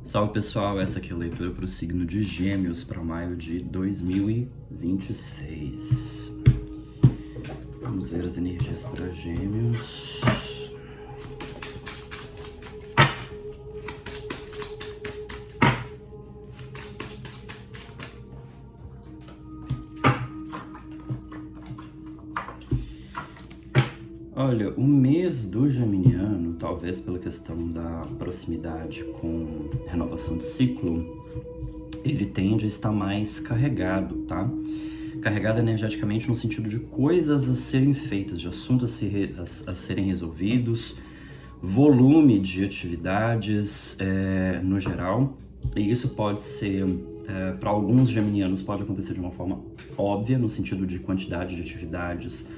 Salve pessoal, essa aqui é a leitura para o signo de Gêmeos para maio de 2026. Vamos ver as energias para Gêmeos. Olha, o mês do geminiano, talvez pela questão da proximidade com renovação de ciclo, ele tende a estar mais carregado, tá? Carregado energeticamente no sentido de coisas a serem feitas, de assuntos a serem resolvidos, volume de atividades no geral. E isso pode ser, para alguns geminianos, pode acontecer de uma forma óbvia, no sentido de quantidade de atividades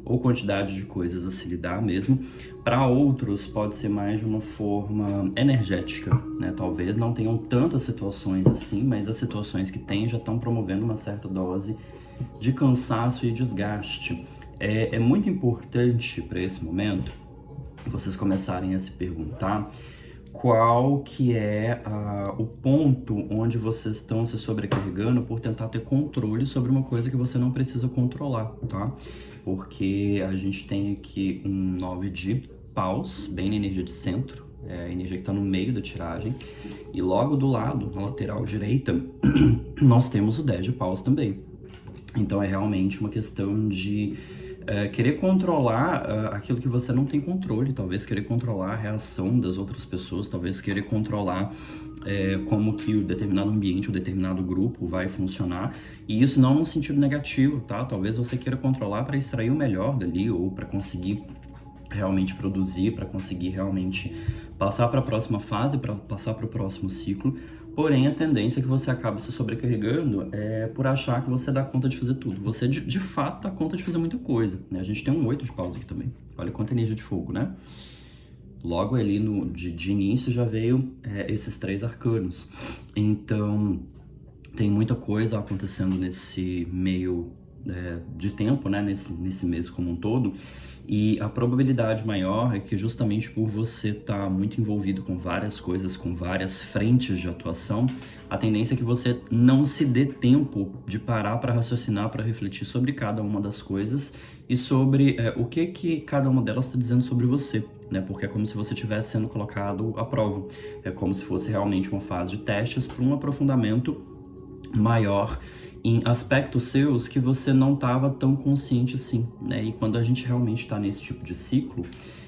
ou quantidade de coisas a se lidar mesmo. Para outros pode ser mais de uma forma energética, né? Talvez não tenham tantas situações assim, mas as situações que têm já estão promovendo uma certa dose de cansaço e desgaste. É muito importante para esse momento vocês começarem a se perguntar qual que é o ponto onde vocês estão se sobrecarregando por tentar ter controle sobre uma coisa que você não precisa controlar, tá? Porque a gente tem aqui um 9 de paus, bem na energia de centro, a energia que está no meio da tiragem, e logo do lado, na lateral direita, nós temos o 10 de paus também. Então é realmente uma questão de querer controlar aquilo que você não tem controle, talvez querer controlar a reação das outras pessoas, talvez querer controlar como que o determinado ambiente, o determinado grupo vai funcionar, e isso não no sentido negativo, tá? Talvez você queira controlar para extrair o melhor dali, ou para conseguir realmente produzir, para conseguir realmente passar para a próxima fase, para passar para o próximo ciclo. Porém, a tendência é que você acabe se sobrecarregando por achar que você dá conta de fazer tudo. Você, de fato, dá conta de fazer muita coisa, né? A gente tem um 8 de paus aqui também. Olha quanta energia de fogo, né? Logo ali de início já veio esses 3 arcanos. Então, tem muita coisa acontecendo nesse meio de tempo, né? Nesse mês como um todo. E a probabilidade maior é que justamente por você estar muito envolvido com várias coisas, com várias frentes de atuação, a tendência é que você não se dê tempo de parar para raciocinar, para refletir sobre cada uma das coisas e sobre o que cada uma delas está dizendo sobre você, né? Porque é como se você estivesse sendo colocado à prova. É como se fosse realmente uma fase de testes para um aprofundamento maior em aspectos seus que você não estava tão consciente assim, né? E quando a gente realmente está nesse tipo de ciclo,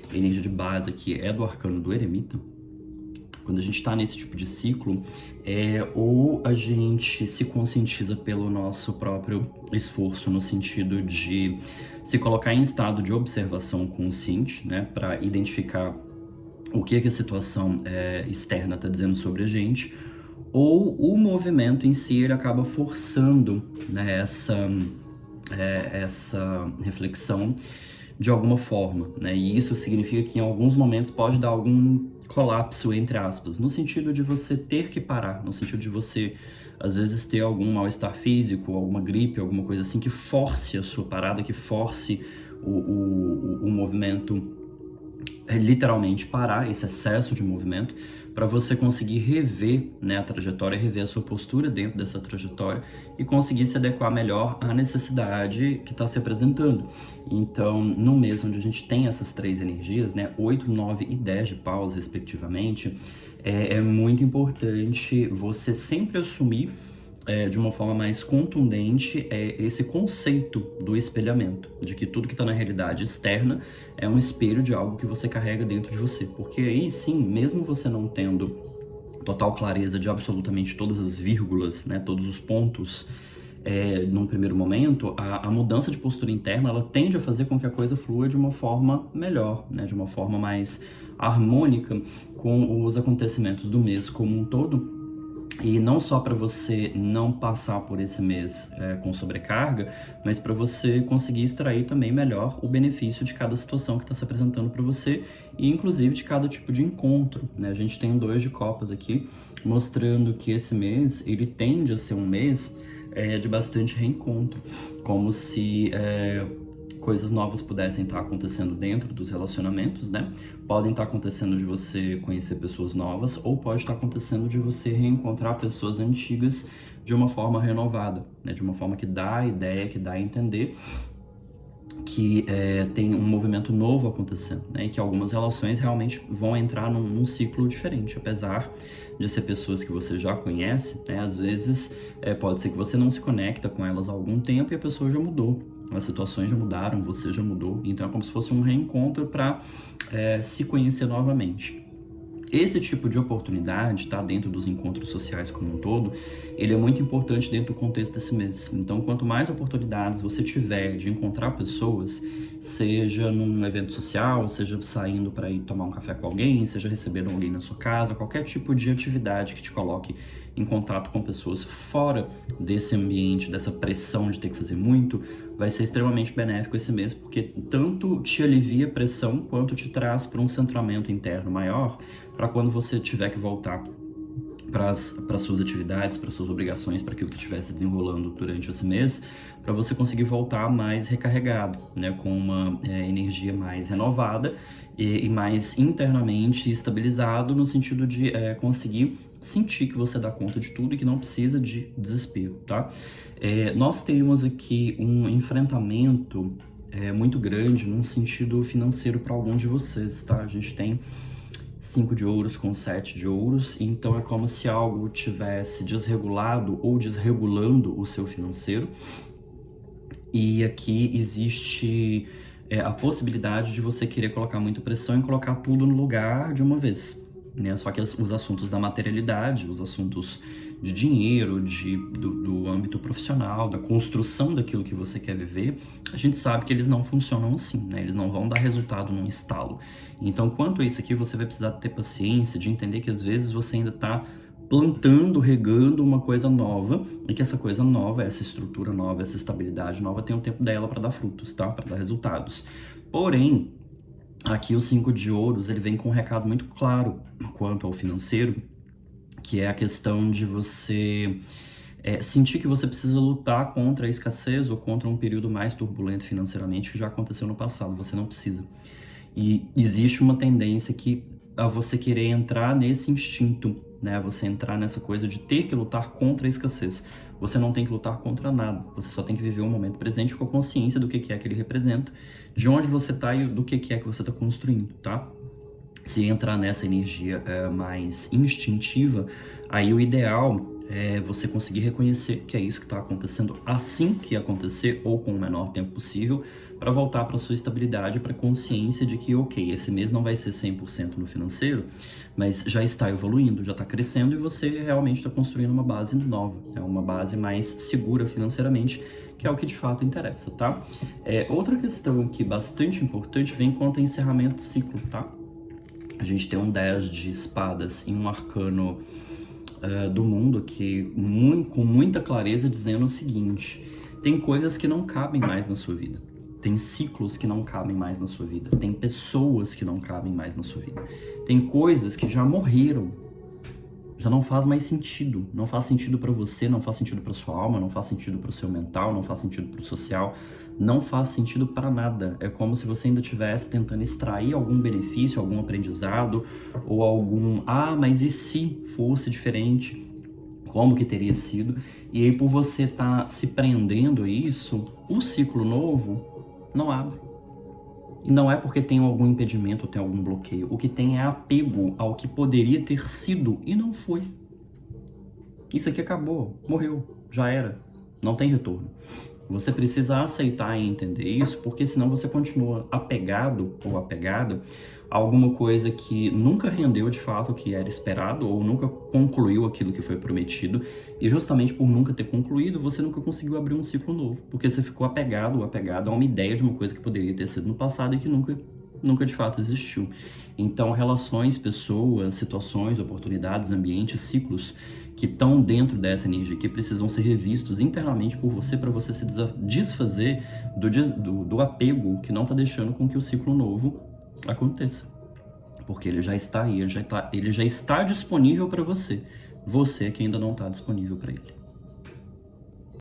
a energia de base aqui é do arcano do eremita. Quando a gente está nesse tipo de ciclo, ou a gente se conscientiza pelo nosso próprio esforço, no sentido de se colocar em estado de observação consciente, né, para identificar o que a situação externa está dizendo sobre a gente, ou o movimento em si ele acaba forçando, né, essa reflexão de alguma forma, né? E isso significa que em alguns momentos pode dar algum colapso, entre aspas, no sentido de você ter que parar, no sentido de você, às vezes, ter algum mal-estar físico, alguma gripe, alguma coisa assim, que force a sua parada, que force o movimento, literalmente parar esse excesso de movimento, para você conseguir rever, né, a trajetória, rever a sua postura dentro dessa trajetória e conseguir se adequar melhor à necessidade que está se apresentando. Então, no mês onde a gente tem essas 3 energias, né, 8, 9 e 10 de paus, respectivamente, é muito importante você sempre assumir de uma forma mais contundente esse conceito do espelhamento, de que tudo que está na realidade externa é um espelho de algo que você carrega dentro de você. Porque aí sim, mesmo você não tendo total clareza de absolutamente todas as vírgulas, né, todos os pontos, num primeiro momento, a mudança de postura interna, ela tende a fazer com que a coisa flua de uma forma melhor, né, de uma forma mais harmônica com os acontecimentos do mês como um todo. E não só para você não passar por esse mês com sobrecarga, mas para você conseguir extrair também melhor o benefício de cada situação que está se apresentando para você e inclusive de cada tipo de encontro, né? A gente tem um 2 de copas aqui, mostrando que esse mês ele tende a ser um mês de bastante reencontro, como se coisas novas pudessem estar acontecendo dentro dos relacionamentos, né? Podem estar acontecendo de você conhecer pessoas novas, ou pode estar acontecendo de você reencontrar pessoas antigas de uma forma renovada, né? De uma forma que dá a ideia, que dá a entender que tem um movimento novo acontecendo, né? E que algumas relações realmente vão entrar num ciclo diferente, apesar de ser pessoas que você já conhece, né? Às vezes pode ser que você não se conecta com elas há algum tempo e a pessoa já mudou, as situações já mudaram, você já mudou, então é como se fosse um reencontro para se conhecer novamente. Esse tipo de oportunidade, tá, dentro dos encontros sociais como um todo, ele é muito importante dentro do contexto desse mês. Então, quanto mais oportunidades você tiver de encontrar pessoas, seja num evento social, seja saindo para ir tomar um café com alguém, seja recebendo alguém na sua casa, qualquer tipo de atividade que te coloque em contato com pessoas fora desse ambiente, dessa pressão de ter que fazer muito, vai ser extremamente benéfico esse mês, porque tanto te alivia a pressão, quanto te traz para um centramento interno maior, para quando você tiver que voltar para suas atividades, para suas obrigações, para aquilo que estiver se desenrolando durante esse mês, para você conseguir voltar mais recarregado, né, com uma energia mais renovada e mais internamente estabilizado, no sentido de conseguir sentir que você dá conta de tudo e que não precisa de desespero, tá? Nós temos aqui um enfrentamento muito grande num sentido financeiro para alguns de vocês, tá? A gente tem 5 de ouros com 7 de ouros, então é como se algo tivesse desregulado ou desregulando o seu financeiro. E aqui existe a possibilidade de você querer colocar muita pressão e colocar tudo no lugar de uma vez, né? Só que os assuntos da materialidade, os assuntos de dinheiro, do âmbito profissional, da construção daquilo que você quer viver, a gente sabe que eles não funcionam assim, né? Eles não vão dar resultado num estalo. Então, quanto a isso aqui, você vai precisar ter paciência de entender que às vezes você ainda está plantando, regando uma coisa nova, e que essa coisa nova, essa estrutura nova, essa estabilidade nova tem o tempo dela para dar frutos, tá? Para dar resultados. Porém, aqui o 5 de ouros, ele vem com um recado muito claro quanto ao financeiro, que é a questão de você sentir que você precisa lutar contra a escassez ou contra um período mais turbulento financeiramente que já aconteceu no passado. Você não precisa. E existe uma tendência a você querer entrar nesse instinto, né? Você entrar nessa coisa de ter que lutar contra a escassez. Você não tem que lutar contra nada. Você só tem que viver o momento presente com a consciência do que é que ele representa, de onde você está e do que é que você está construindo, tá? Se entrar nessa energia mais instintiva, aí o ideal é você conseguir reconhecer que é isso que está acontecendo assim que acontecer, ou com o menor tempo possível, para voltar para sua estabilidade, para consciência de que, ok, esse mês não vai ser 100% no financeiro, mas já está evoluindo, já está crescendo e você realmente está construindo uma base nova, uma base mais segura financeiramente, que é o que de fato interessa, tá? Outra questão aqui bastante importante vem quanto a encerramento do ciclo, tá? A gente tem um 10 de espadas em um arcano do mundo aqui, com muita clareza, dizendo o seguinte: tem coisas que não cabem mais na sua vida. Tem ciclos que não cabem mais na sua vida. Tem pessoas que não cabem mais na sua vida. Tem coisas que já morreram. Já não faz mais sentido. Não faz sentido para você, não faz sentido para sua alma, não faz sentido para o seu mental, não faz sentido para o social. Não faz sentido para nada. É como se você ainda estivesse tentando extrair algum benefício, algum aprendizado, ou algum... mas e se fosse diferente? Como que teria sido? E aí, por você estar se prendendo a isso, o ciclo novo não abre. E não é porque tem algum impedimento ou tem algum bloqueio. O que tem é apego ao que poderia ter sido e não foi. Isso aqui acabou, morreu, já era, não tem retorno. Você precisa aceitar e entender isso, porque senão você continua apegado ou apegada a alguma coisa que nunca rendeu de fato o que era esperado, ou nunca concluiu aquilo que foi prometido, e justamente por nunca ter concluído, você nunca conseguiu abrir um ciclo novo, porque você ficou apegado ou apegada a uma ideia de uma coisa que poderia ter sido no passado e que nunca de fato existiu. Então, relações, pessoas, situações, oportunidades, ambientes, ciclos que estão dentro dessa energia que precisam ser revistos internamente por você, para você se desfazer do apego que não está deixando com que o ciclo novo aconteça. Porque ele já está aí, ele já está disponível para você. Você é que ainda não está disponível para ele.